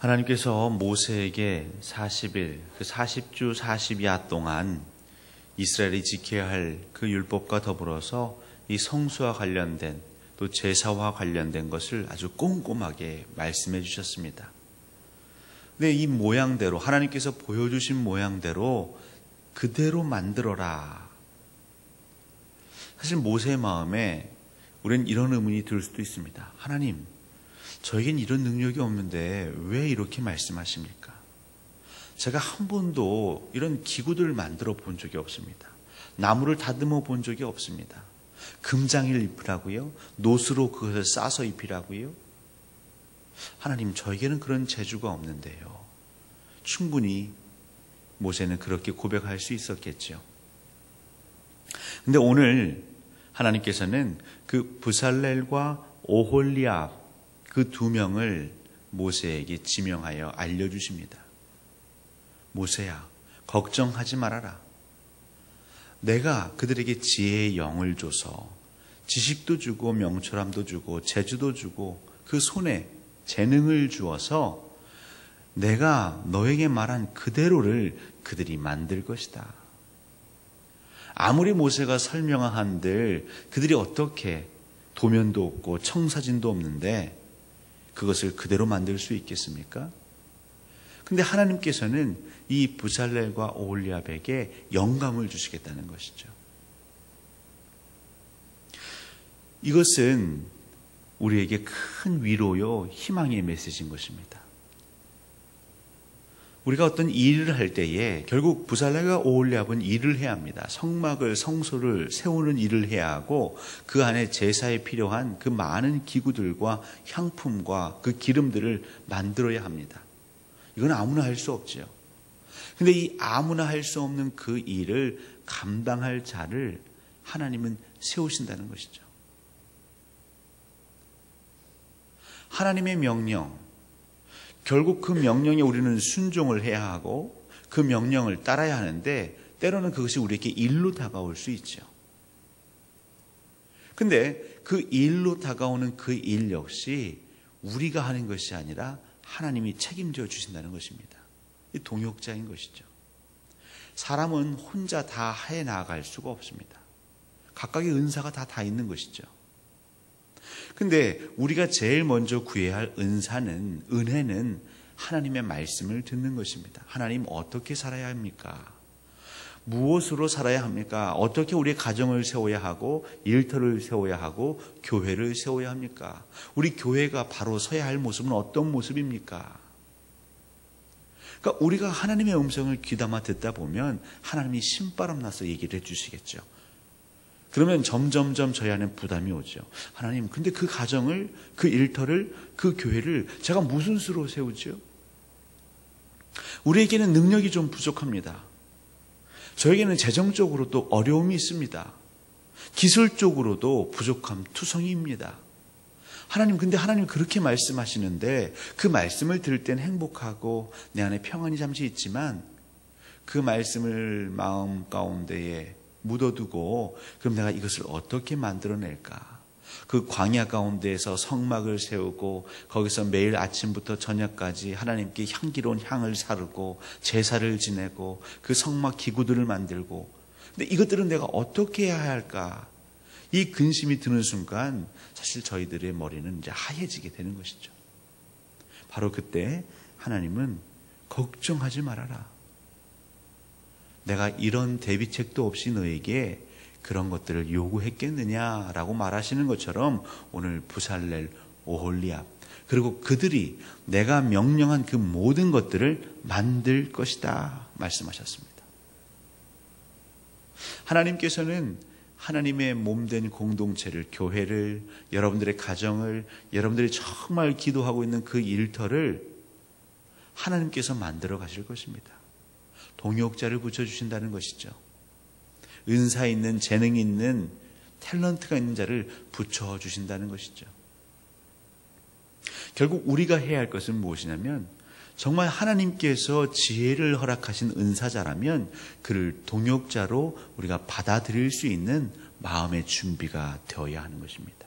하나님께서 모세에게 40일, 그 40주 40야 동안 이스라엘이 지켜야 할 그 율법과 더불어서 이 성수와 관련된 또 제사와 관련된 것을 아주 꼼꼼하게 말씀해 주셨습니다. 근데 이 모양대로 하나님께서 보여주신 모양대로 그대로 만들어라. 사실 모세의 마음에 우리는 이런 의문이 들 수도 있습니다. 하나님, 저에겐 이런 능력이 없는데 왜 이렇게 말씀하십니까? 제가 한 번도 이런 기구들을 만들어 본 적이 없습니다. 나무를 다듬어 본 적이 없습니다. 금장을 입으라고요? 노스로 그것을 싸서 입히라고요? 하나님, 저에게는 그런 재주가 없는데요. 충분히 모세는 그렇게 고백할 수 있었겠죠. 근데 오늘 하나님께서는 그 브살렐과 오홀리압 그 두 명을 모세에게 지명하여 알려주십니다. 모세야, 걱정하지 말아라. 내가 그들에게 지혜의 영을 줘서 지식도 주고 명철함도 주고 재주도 주고 그 손에 재능을 주어서 내가 너에게 말한 그대로를 그들이 만들 것이다. 아무리 모세가 설명한들 그들이 어떻게 도면도 없고 청사진도 없는데 그것을 그대로 만들 수 있겠습니까? 근데 하나님께서는 이 브살렐과 오홀리압에게 영감을 주시겠다는 것이죠. 이것은 우리에게 큰 위로요, 희망의 메시지인 것입니다. 우리가 어떤 일을 할 때에 결국 브살렐과 오홀리압은 일을 해야 합니다. 성막을, 성소를 세우는 일을 해야 하고 그 안에 제사에 필요한 그 많은 기구들과 향품과 그 기름들을 만들어야 합니다. 이건 아무나 할 수 없죠. 근데 이 아무나 할 수 없는 그 일을 감당할 자를 하나님은 세우신다는 것이죠. 하나님의 명령, 결국 그 명령에 우리는 순종을 해야 하고 그 명령을 따라야 하는데 때로는 그것이 우리에게 일로 다가올 수 있죠. 근데 그 일로 다가오는 그 일 역시 우리가 하는 것이 아니라 하나님이 책임져 주신다는 것입니다. 이 동역자인 것이죠. 사람은 혼자 다 해 나갈 수가 없습니다. 각각의 은사가 다 있는 것이죠. 근데 우리가 제일 먼저 구해야 할 은혜는 하나님의 말씀을 듣는 것입니다. 하나님, 어떻게 살아야 합니까? 무엇으로 살아야 합니까? 어떻게 우리의 가정을 세워야 하고 일터를 세워야 하고 교회를 세워야 합니까? 우리 교회가 바로 서야 할 모습은 어떤 모습입니까? 그러니까 우리가 하나님의 음성을 귀담아 듣다 보면 하나님이 신바람 나서 얘기를 해주시겠죠. 그러면 점점점 저희 안에 부담이 오죠. 하나님, 근데 그 가정을, 그 일터를, 그 교회를 제가 무슨 수로 세우죠? 우리에게는 능력이 좀 부족합니다. 저에게는 재정적으로도 어려움이 있습니다. 기술적으로도 부족함 투성이입니다. 하나님, 근데 하나님 그렇게 말씀하시는데 그 말씀을 들을 땐 행복하고 내 안에 평안이 잠시 있지만 그 말씀을 마음 가운데에 묻어두고 그럼 내가 이것을 어떻게 만들어낼까? 그 광야 가운데에서 성막을 세우고 거기서 매일 아침부터 저녁까지 하나님께 향기로운 향을 사르고 제사를 지내고 그 성막 기구들을 만들고 근데 이것들은 내가 어떻게 해야 할까? 이 근심이 드는 순간 사실 저희들의 머리는 이제 하얘지게 되는 것이죠. 바로 그때 하나님은 걱정하지 말아라. 내가 이런 대비책도 없이 너에게 그런 것들을 요구했겠느냐라고 말하시는 것처럼 오늘 브살렐, 오홀리압 그리고 그들이 내가 명령한 그 모든 것들을 만들 것이다 말씀하셨습니다. 하나님께서는 하나님의 몸된 공동체를, 교회를, 여러분들의 가정을, 여러분들이 정말 기도하고 있는 그 일터를 하나님께서 만들어 가실 것입니다. 동역자를 붙여주신다는 것이죠. 은사 있는, 재능 있는, 탤런트가 있는 자를 붙여주신다는 것이죠. 결국 우리가 해야 할 것은 무엇이냐면 정말 하나님께서 지혜를 허락하신 은사자라면 그를 동역자로 우리가 받아들일 수 있는 마음의 준비가 되어야 하는 것입니다.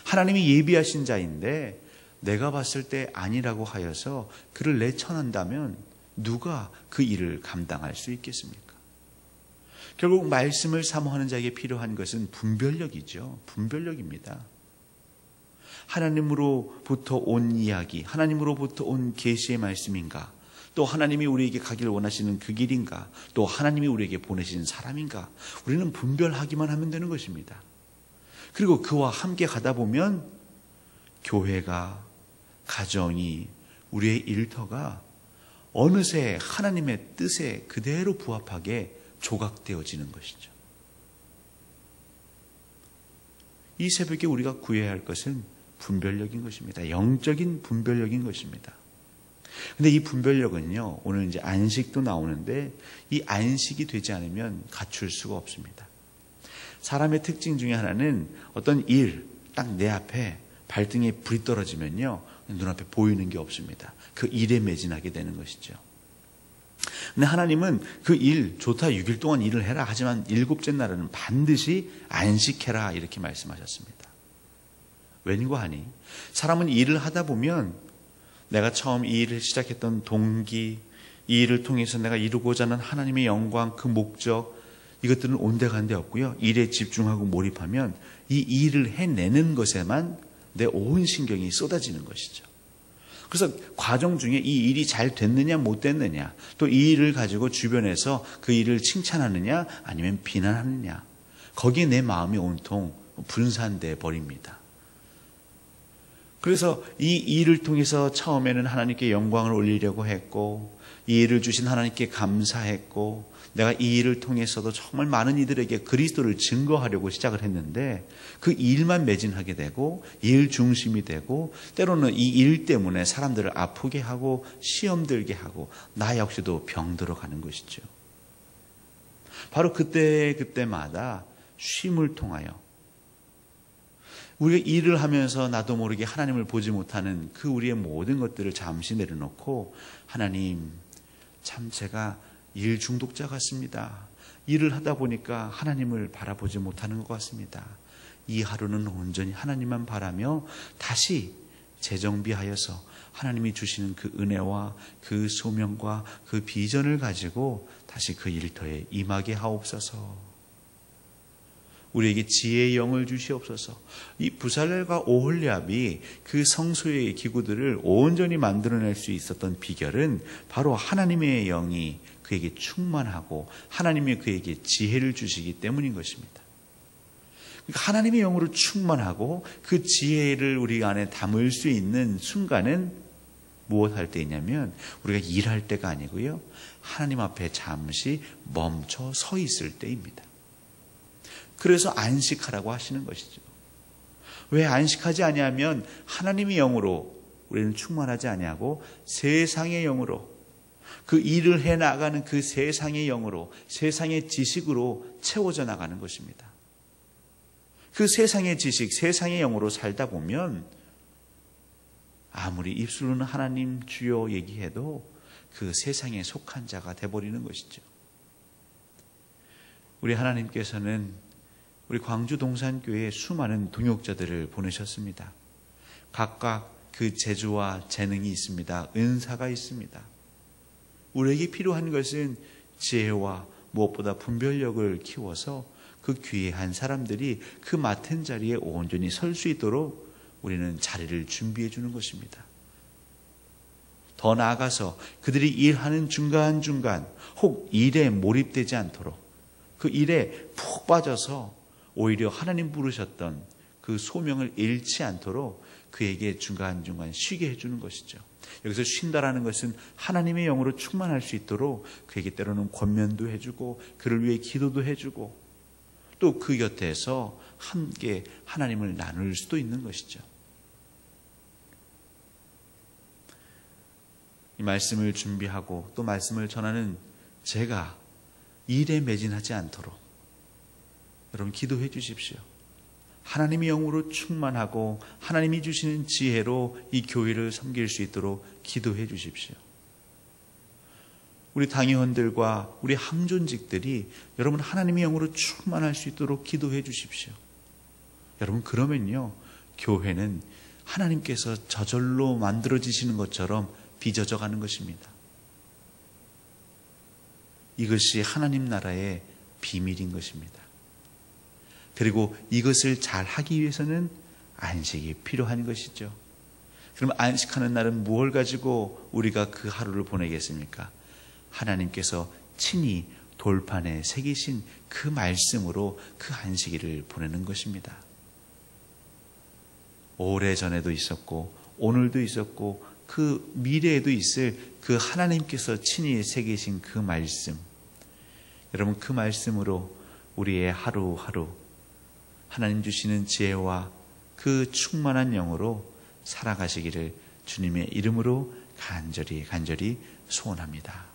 하나님이 예비하신 자인데 내가 봤을 때 아니라고 하여서 그를 내쳐낸다면 누가 그 일을 감당할 수 있겠습니까? 결국 말씀을 사모하는 자에게 필요한 것은 분별력이죠. 분별력입니다. 하나님으로부터 온 이야기, 하나님으로부터 온 계시의 말씀인가, 또 하나님이 우리에게 가기를 원하시는 그 길인가, 또 하나님이 우리에게 보내신 사람인가, 우리는 분별하기만 하면 되는 것입니다. 그리고 그와 함께 가다 보면 교회가, 가정이, 우리의 일터가 어느새 하나님의 뜻에 그대로 부합하게 조각되어지는 것이죠. 이 새벽에 우리가 구해야 할 것은 분별력인 것입니다. 영적인 분별력인 것입니다. 근데 이 분별력은요, 오늘 이제 안식도 나오는데 이 안식이 되지 않으면 갖출 수가 없습니다. 사람의 특징 중에 하나는 어떤 일, 딱 내 앞에 발등에 불이 떨어지면요, 눈앞에 보이는 게 없습니다. 그 일에 매진하게 되는 것이죠. 근데 하나님은 그 일, 좋다 6일 동안 일을 해라. 하지만 7째 날에는 반드시 안식해라. 이렇게 말씀하셨습니다. 왠고하니 사람은 일을 하다 보면 내가 처음 이 일을 시작했던 동기, 이 일을 통해서 내가 이루고자 하는 하나님의 영광, 그 목적, 이것들은 온데간데 없고요. 일에 집중하고 몰입하면 이 일을 해내는 것에만 내 온 신경이 쏟아지는 것이죠. 그래서 과정 중에 이 일이 잘 됐느냐 못 됐느냐, 또 이 일을 가지고 주변에서 그 일을 칭찬하느냐 아니면 비난하느냐, 거기에 내 마음이 온통 분산돼 버립니다. 그래서 이 일을 통해서 처음에는 하나님께 영광을 올리려고 했고, 이 일을 주신 하나님께 감사했고, 내가 이 일을 통해서도 정말 많은 이들에게 그리스도를 증거하려고 시작을 했는데 그 일만 매진하게 되고 일 중심이 되고, 때로는 이 일 때문에 사람들을 아프게 하고 시험 들게 하고 나 역시도 병들어 가는 것이죠. 바로 그때마다 쉼을 통하여 우리가 일을 하면서 나도 모르게 하나님을 보지 못하는 그 우리의 모든 것들을 잠시 내려놓고, 하나님, 참 제가 일 중독자 같습니다. 일을 하다 보니까 하나님을 바라보지 못하는 것 같습니다. 이 하루는 온전히 하나님만 바라며 다시 재정비하여서 하나님이 주시는 그 은혜와 그 소명과 그 비전을 가지고 다시 그 일터에 임하게 하옵소서. 우리에게 지혜의 영을 주시옵소서. 이 부살렐과 오홀리압이 그 성소의 기구들을 온전히 만들어낼 수 있었던 비결은 바로 하나님의 영이 그에게 충만하고 하나님이 그에게 지혜를 주시기 때문인 것입니다. 그러니까 하나님의 영으로 충만하고 그 지혜를 우리 안에 담을 수 있는 순간은 무엇 할 때이냐면 우리가 일할 때가 아니고요, 하나님 앞에 잠시 멈춰 서 있을 때입니다. 그래서 안식하라고 하시는 것이죠. 왜 안식하지 아니하면 하나님의 영으로 우리는 충만하지 아니하고 세상의 영으로, 그 일을 해나가는 그 세상의 영으로, 세상의 지식으로 채워져 나가는 것입니다. 그 세상의 지식, 세상의 영으로 살다 보면 아무리 입술로는 하나님 주여 얘기해도 그 세상에 속한 자가 돼버리는 것이죠. 우리 하나님께서는 우리 광주 동산교회에 수많은 동역자들을 보내셨습니다. 각각 그 재주와 재능이 있습니다. 은사가 있습니다. 우리에게 필요한 것은 지혜와 무엇보다 분별력을 키워서 그 귀한 사람들이 그 맡은 자리에 온전히 설 수 있도록 우리는 자리를 준비해 주는 것입니다. 더 나아가서 그들이 일하는 중간중간 혹 일에 몰입되지 않도록, 그 일에 푹 빠져서 오히려 하나님 부르셨던 그 소명을 잃지 않도록 그에게 중간중간 쉬게 해주는 것이죠. 여기서 쉰다라는 것은 하나님의 영으로 충만할 수 있도록 그에게 때로는 권면도 해주고 그를 위해 기도도 해주고 또 그 곁에서 함께 하나님을 나눌 수도 있는 것이죠. 이 말씀을 준비하고 또 말씀을 전하는 제가 일에 매진하지 않도록 여러분 기도해 주십시오. 하나님의 영으로 충만하고 하나님이 주시는 지혜로 이 교회를 섬길 수 있도록 기도해 주십시오. 우리 당회원들과 우리 항존직들이 여러분 하나님의 영으로 충만할 수 있도록 기도해 주십시오. 여러분 그러면요, 교회는 하나님께서 저절로 만들어지시는 것처럼 빚어져 가는 것입니다. 이것이 하나님 나라의 비밀인 것입니다. 그리고 이것을 잘 하기 위해서는 안식이 필요한 것이죠. 그럼 안식하는 날은 무엇을 가지고 우리가 그 하루를 보내겠습니까? 하나님께서 친히 돌판에 새기신 그 말씀으로 그 안식일을 보내는 것입니다. 오래전에도 있었고 오늘도 있었고 그 미래에도 있을 그 하나님께서 친히 새기신 그 말씀, 여러분 그 말씀으로 우리의 하루하루 하나님 주시는 지혜와 그 충만한 영으로 살아가시기를 주님의 이름으로 간절히 소원합니다.